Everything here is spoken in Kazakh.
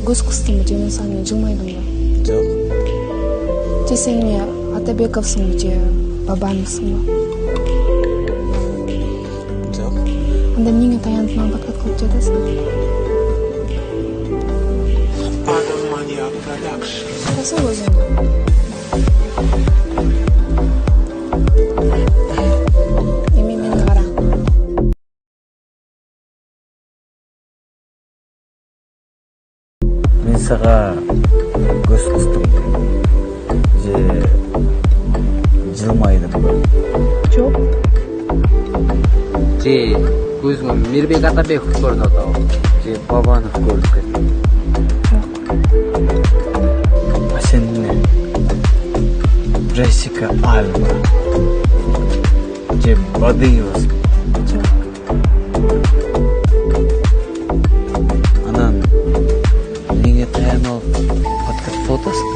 көз кыстыңбы же мен сага жылмайдым ба? Жок. Же сен эмне Атабековсуңбу же Бабановсуңбу? Жок. Анда эмнеге таянып мага подкат кылып жатасың? Карасың өзүңдү. Эми мени кара. Мен сага көз кыстым же жылмайдым. Жок. Же көзүңө Мирбек Атабеков көрүнүп атабы? Же Бабанов көрүнүп кетти? Жок. А сен эмне? Джессика Альба же Бадыевасың? Жок. Анан эмнеге таянып подкат кылып атасың?